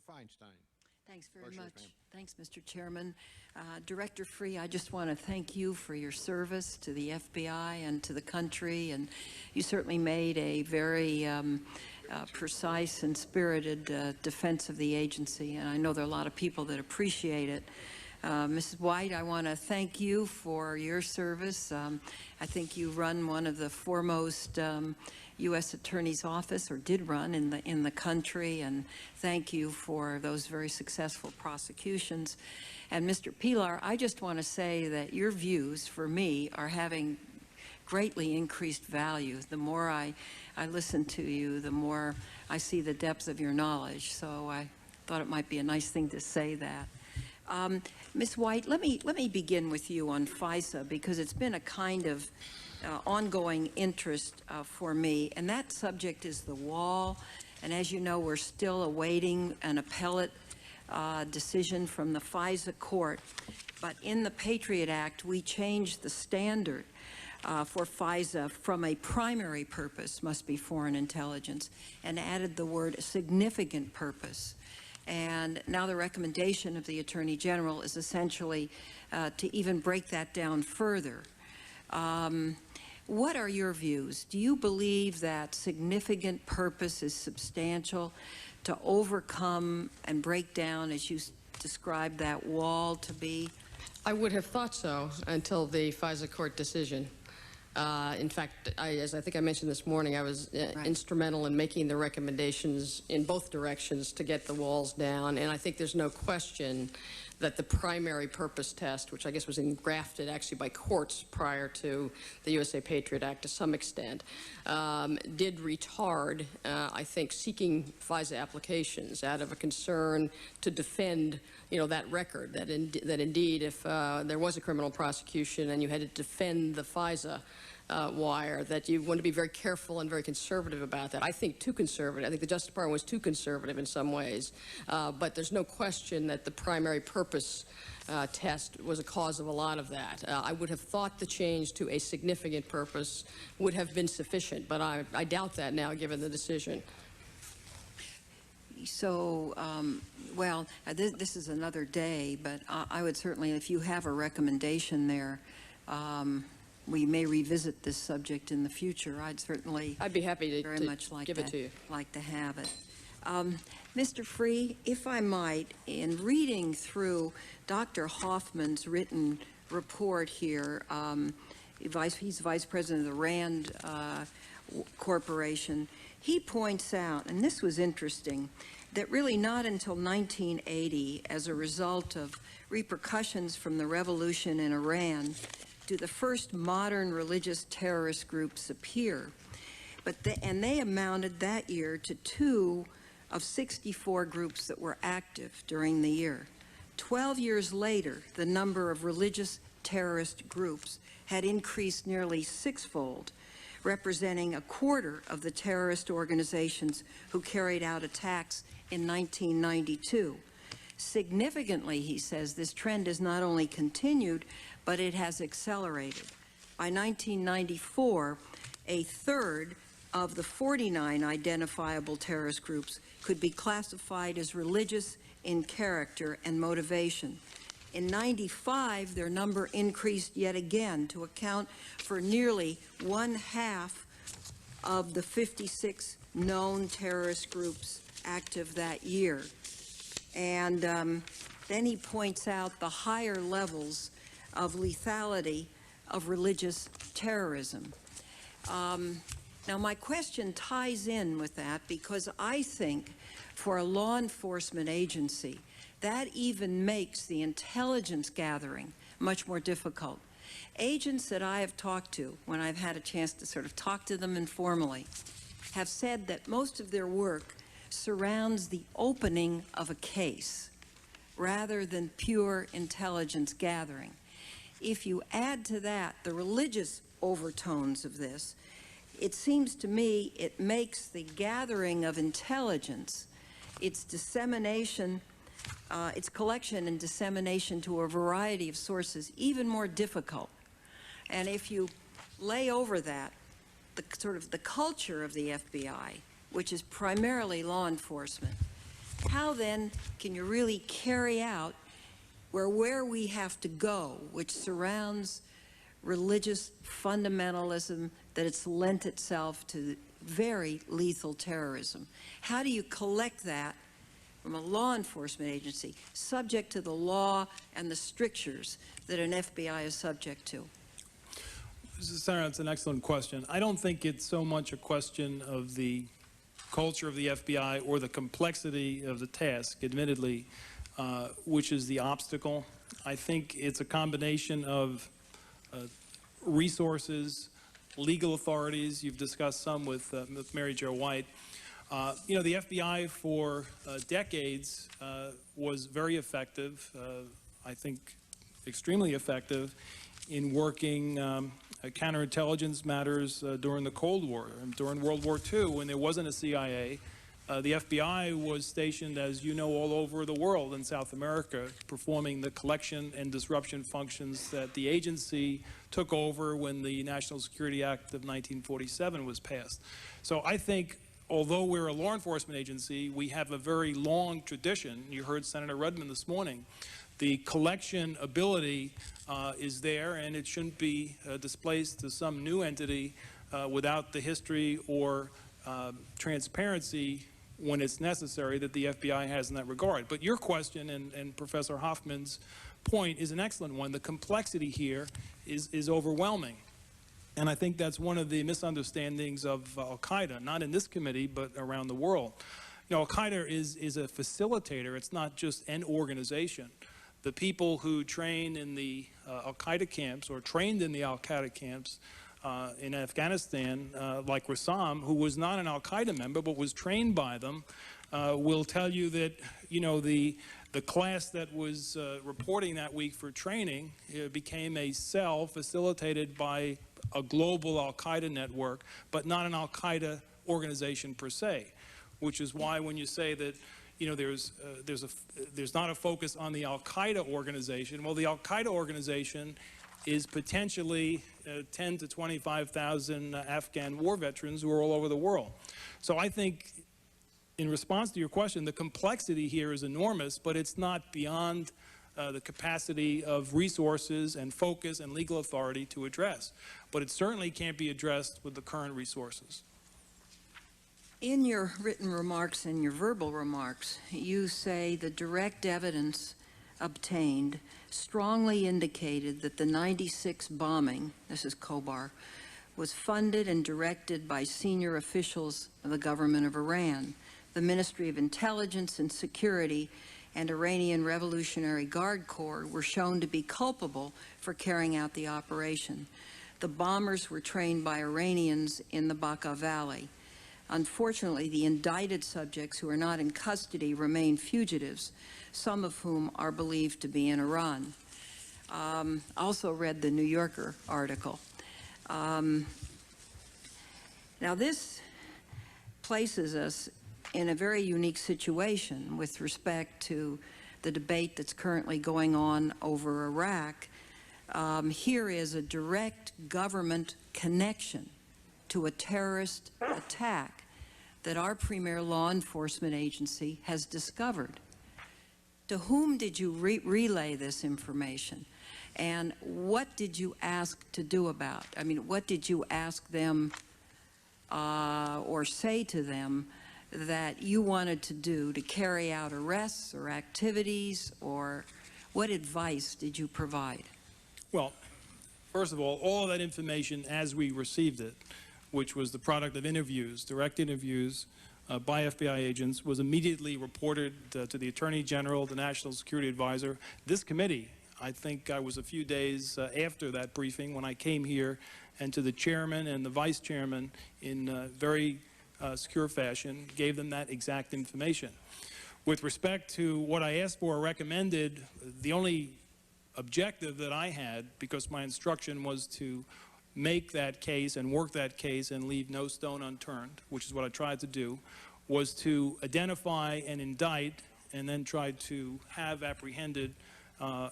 Feinstein. Thanks very much. Thanks, Mr. Chairman. Director Freeh, I just want to thank you for your service to the FBI and to the country, and you certainly made a very precise and spirited defense of the agency, and I know there are a lot of people that appreciate it. Mrs. White, I want to thank you for your service. I think you run one of the foremost U.S. Attorney's Office, or did run in the country, and thank you for those very successful prosecutions. And Mr. Pilar, I just want to say that your views, for me, are having greatly increased value. The more I listen to you, the more I see the depth of your knowledge. So I thought it might be a nice thing to say that. Ms. White, let me begin with you on FISA, because it's been a kind of ongoing interest for me, and that subject is the wall. And as you know, we're still awaiting an appellate decision from the FISA court. But in the Patriot Act, we changed the standard for FISA from a primary purpose, must be foreign intelligence, and added the word significant purpose. And now the recommendation of the Attorney General is essentially to even break that down further. What are your views? Do you believe that significant purpose is substantial to overcome and break down, as you described, that wall to be? I would have thought so until the FISA court decision. In fact, as I think I mentioned this morning, I was instrumental in making the recommendations in both directions to get the walls down, and I think there's no question that the primary purpose test, which I guess was engrafted actually by courts prior to the USA Patriot Act to some extent, did retard, I think, seeking FISA applications out of a concern to defend, that record, that indeed if there was a criminal prosecution and you had to defend the FISA wire, that you want to be very careful and very conservative about that. I think too conservative. I think the Justice Department was too conservative in some ways. But there's no question that the primary purpose test was a cause of a lot of that. I would have thought the change to a significant purpose would have been sufficient, but I doubt that now given the decision. So, well, this is another day, but I would certainly, if you have a recommendation there, we may revisit this subject in the future. I'd be happy to very much like give it to you. Like to have it. Mr. Freeh, if I might, in reading through Dr. Hoffman's written report here, he's vice president of the RAND Corporation, he points out, and this was interesting, that really not until 1980, as a result of repercussions from the revolution in Iran, do the first modern religious terrorist groups appear. And they amounted that year to 2 of 64 groups that were active during the year. 12 years later, the number of religious terrorist groups had increased nearly 6-fold, representing 1/4 of the terrorist organizations who carried out attacks in 1992. Significantly, he says, this trend has not only continued, but it has accelerated. By 1994, 1/3 of the 49 identifiable terrorist groups could be classified as religious in character and motivation. In 95, their number increased yet again to account for nearly 1/2 of the 56 known terrorist groups active that year. And then he points out the higher levels of lethality of religious terrorism. Now, my question ties in with that, because I think for a law enforcement agency, that even makes the intelligence gathering much more difficult. Agents that I have talked to, when I've had a chance to sort of talk to them informally, have said that most of their work surrounds the opening of a case rather than pure intelligence gathering. If you add to that the religious overtones of this, it seems to me it makes the gathering of intelligence, its dissemination, its collection and dissemination to a variety of sources, even more difficult. And if you lay over that the culture of the FBI, which is primarily law enforcement, how then can you really carry out where we have to go, which surrounds religious fundamentalism, that it's lent itself to very lethal terrorism? How do you collect that from a law enforcement agency, subject to the law and the strictures that an FBI is subject to? Senator, that's an excellent question. I don't think it's so much a question of the culture of the FBI or the complexity of the task, admittedly, which is the obstacle. I think it's a combination of resources, legal authorities. You've discussed some with Mary Jo White. You know, the FBI for decades was very effective, I think extremely effective, in working counterintelligence matters during the Cold War. And during World War II, when there wasn't a CIA, the FBI was stationed, as you know, all over the world in South America, performing the collection and disruption functions that the agency took over when the National Security Act of 1947 was passed. So I think, although we're a law enforcement agency, we have a very long tradition. You heard Senator Rudman this morning. The collection ability is there, and it shouldn't be displaced to some new entity without the history or transparency when it's necessary that the FBI has in that regard. But your question and Professor Hoffman's point is an excellent one. The complexity here is overwhelming. And I think that's one of the misunderstandings of al-Qaeda, not in this committee, but around the world. You know, al-Qaeda is a facilitator. It's not just an organization. The people who train in the al-Qaeda camps or trained in the al-Qaeda camps in Afghanistan, like Rassam, who was not an al-Qaeda member but was trained by them, will tell you that, you know, the class that was reporting that week for training became a cell facilitated by a global al-Qaeda network, but not an al-Qaeda organization per se, which is why when you say that, you know, there's not a focus on the al-Qaeda organization. Well, the al-Qaeda organization is potentially 10 to 25,000 Afghan war veterans who are all over the world. So I think, in response to your question, the complexity here is enormous, but it's not beyond the capacity of resources and focus and legal authority to address. But it certainly can't be addressed with the current resources. In your written remarks and your verbal remarks, you say the direct evidence obtained strongly indicated that the 96 bombing, this is Khobar, was funded and directed by senior officials of the government of Iran. The Ministry of Intelligence and Security and Iranian Revolutionary Guard Corps were shown to be culpable for carrying out the operation. The bombers were trained by Iranians in the Baqa Valley. Unfortunately, the indicted subjects who are not in custody remain fugitives, some of whom are believed to be in Iran. Also read the New Yorker article. Now this places us in a very unique situation with respect to the debate that's currently going on over Iraq. Here is a direct government connection to a terrorist attack that our premier law enforcement agency has discovered. To whom did you relay this information? And what did you ask to do about? I mean, what did you ask them or say to them that you wanted to do to carry out arrests or activities, or what advice did you provide? Well, first of all of that information as we received it, which was the product of interviews, direct interviews by FBI agents, was immediately reported to the Attorney General, the National Security Advisor. This committee, I think I was a few days after that briefing when I came here, and to the chairman and the vice chairman in very secure fashion, gave them that exact information. With respect to what I asked for or recommended, the only objective that I had, because my instruction was to make that case and work that case and leave no stone unturned, which is what I tried to do, was to identify and indict and then try to have apprehended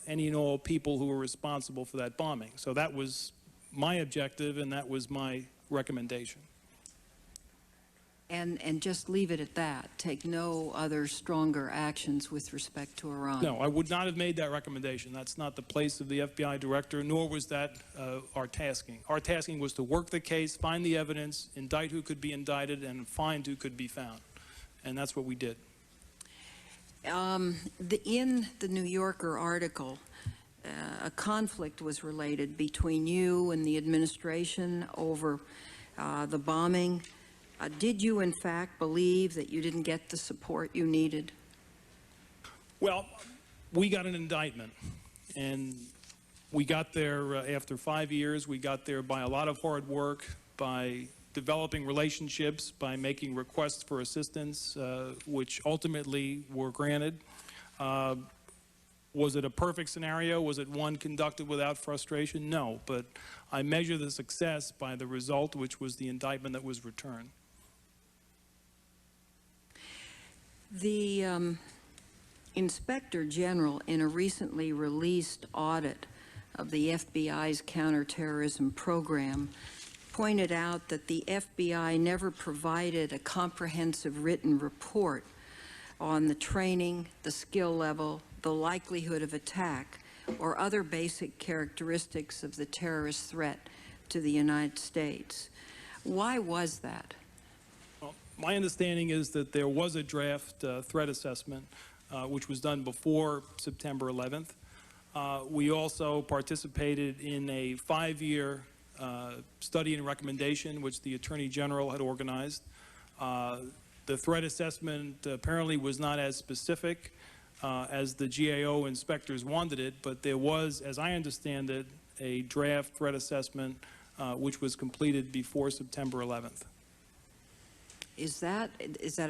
any and all people who were responsible for that bombing. So that was my objective and that was my recommendation. And just leave it at that? Take no other stronger actions with respect to Iran? No, I would not have made that recommendation. That's not the place of the FBI director, nor was that our tasking. Our tasking was to work the case, find the evidence, indict who could be indicted, and find who could be found. And that's what we did. In the New Yorker article, a conflict was related between you and the administration over the bombing. Did you, in fact, believe that you didn't get the support you needed? Well, we got an indictment, and we got there after 5 years. We got there by a lot of hard work, by developing relationships, by making requests for assistance, which ultimately were granted. Was it a perfect scenario? Was it one conducted without frustration? No, but I measure the success by the result, which was the indictment that was returned. The Inspector General, in a recently released audit of the FBI's counterterrorism program, pointed out that the FBI never provided a comprehensive written report on the training, the skill level, the likelihood of attack, or other basic characteristics of the terrorist threat to the United States. Why was that? Well, my understanding is that there was a draft threat assessment, which was done before September 11th. We also participated in a 5-year study and recommendation, which the Attorney General had organized. The threat assessment apparently was not as specific as the GAO inspectors wanted it, but there was, as I understand it, a draft threat assessment which was completed before September 11th. Is that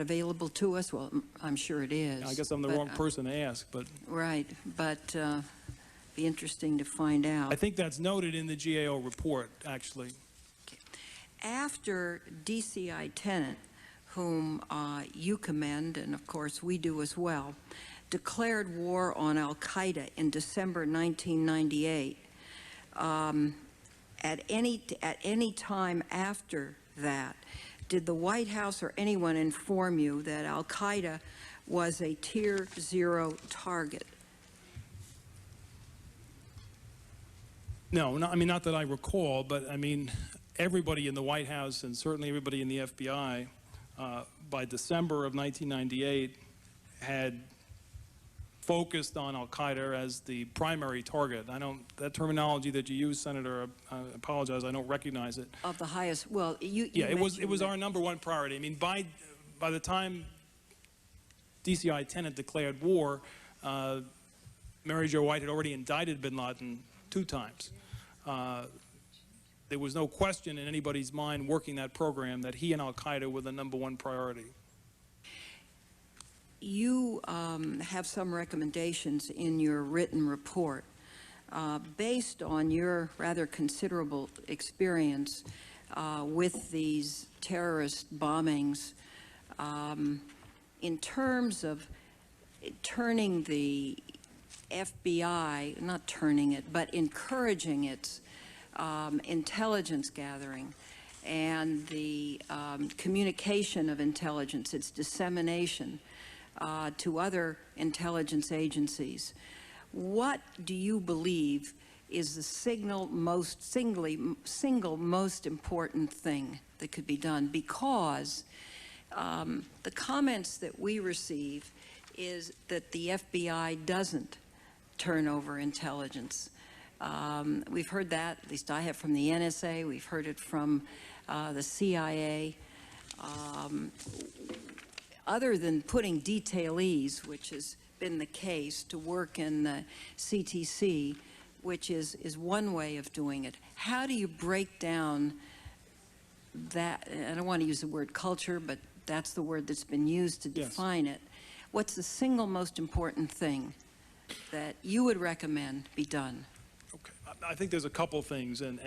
available to us? Well, I'm sure it is. I guess I'm the wrong person to ask, but... Right, but be interesting to find out. I think that's noted in the GAO report, actually. Okay. After DCI Tennant, whom you commend, and of course we do as well, declared war on al-Qaeda in December 1998, at any time after that, did the White House or anyone inform you that al-Qaeda was a Tier 0 target? No, I mean, not that I recall, but I mean, everybody in the White House and certainly everybody in the FBI by December of 1998 had focused on al-Qaeda as the primary target. That terminology that you use, Senator, I apologize, I don't recognize it. Of the highest, well, yeah, it was our #1 priority. I mean, by the time DCI Tennant declared war, Mary Jo White had already indicted bin Laden 2 times. There was no question in anybody's mind working that program that he and al-Qaeda were the #1 priority. You have some recommendations in your written report based on your rather considerable experience with these terrorist bombings in terms of turning the FBI, not turning it, but encouraging its intelligence gathering and the communication of intelligence, its dissemination to other intelligence agencies. What do you believe is the single most important thing that could be done? Because the comments that we receive is that the FBI doesn't turn over intelligence. We've heard that, at least I have, from the NSA. We've heard it from the CIA. Other than putting detailees, which has been the case, to work in the CTC, which is one way of doing it, how do you break down that? I don't want to use the word culture, but that's the word that's been used to define it. What's the single most important thing that you would recommend be done? Okay. I think there's a couple things, and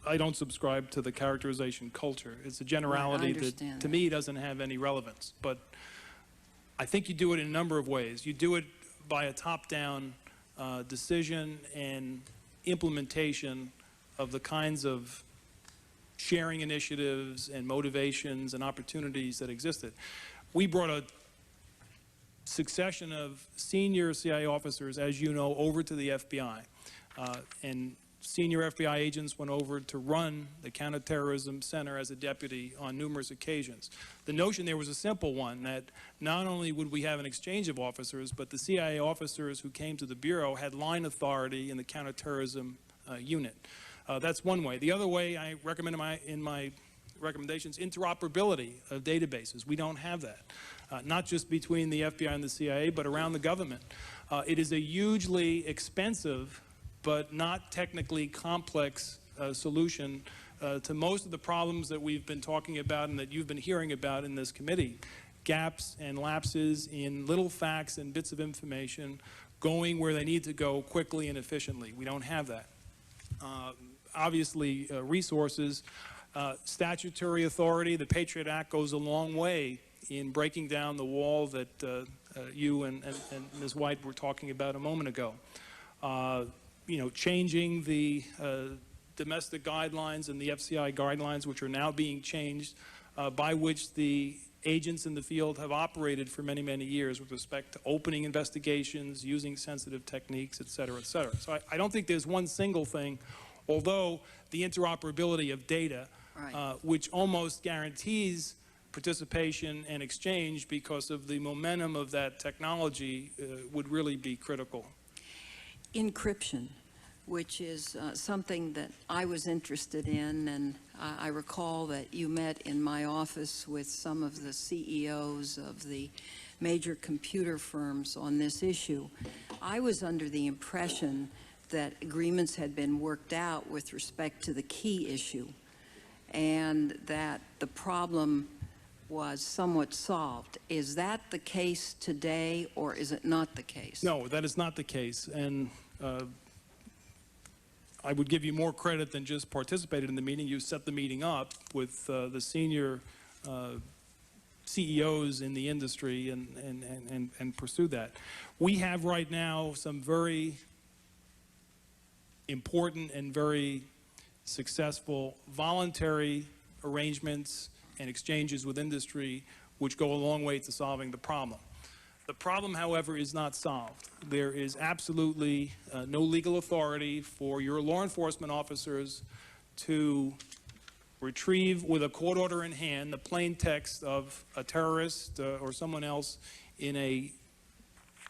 I don't subscribe to the characterization culture. It's a generality that to me doesn't have any relevance. But I think you do it in a number of ways. You do it by a top-down decision and implementation of the kinds of sharing initiatives and motivations and opportunities that existed. We brought a succession of senior CIA officers, as you know, over to the FBI. And senior FBI agents went over to run the Counterterrorism Center as a deputy on numerous occasions. The notion there was a simple one, that not only would we have an exchange of officers, but the CIA officers who came to the Bureau had line authority in the counterterrorism unit. That's one way. The other way I recommend in my recommendations, interoperability of databases. We don't have that, not just between the FBI and the CIA, but around the government. It is a hugely expensive but not technically complex solution to most of the problems that we've been talking about and that you've been hearing about in this committee. Gaps and lapses in little facts and bits of information going where they need to go quickly and efficiently. We don't have that. Obviously, resources, statutory authority, the Patriot Act goes a long way in breaking down the wall that you and Ms. White were talking about a moment ago. You know, changing the domestic guidelines and the FCI guidelines, which are now being changed, by which the agents in the field have operated for many, many years with respect to opening investigations, using sensitive techniques, et cetera, et cetera. So I don't think there's one single thing, although the interoperability of data, Right. Which almost guarantees participation and exchange because of the momentum of that technology, would really be critical. Encryption, which is something that I was interested in, and I recall that you met in my office with some of the CEOs of the major computer firms on this issue. I was under the impression that agreements had been worked out with respect to the key issue, and that the problem was somewhat solved. Is that the case today, or is it not the case? No, that is not the case. And I would give you more credit than just participated in the meeting. You set the meeting up with the senior CEOs in the industry and pursue that. We have right now some very important and very successful voluntary arrangements and exchanges with industry which go a long way to solving the problem. The problem, however, is not solved. There is absolutely no legal authority for your law enforcement officers to retrieve with a court order in hand the plain text of a terrorist or someone else in a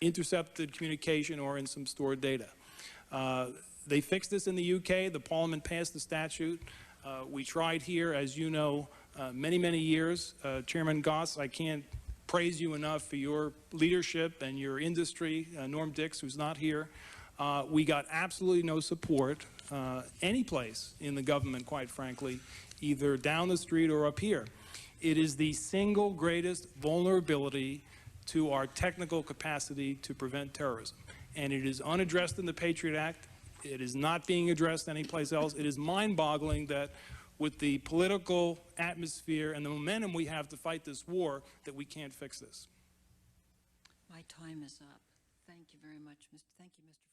intercepted communication or in some stored data. They fixed this in the UK. The Parliament passed the statute. We tried here, as you know, many, many years. Chairman Goss, I can't praise you enough for your leadership and your industry. Norm Dix, who's not here. We got absolutely no support any place in the government, quite frankly, either down the street or up here. It is the single greatest vulnerability to our technical capacity to prevent terrorism. And it is unaddressed in the Patriot Act. It is not being addressed anyplace else. It is mind-boggling that with the political atmosphere and the momentum we have to fight this war, that we can't fix this. My time is up. Thank you very much. Thank you, Mr.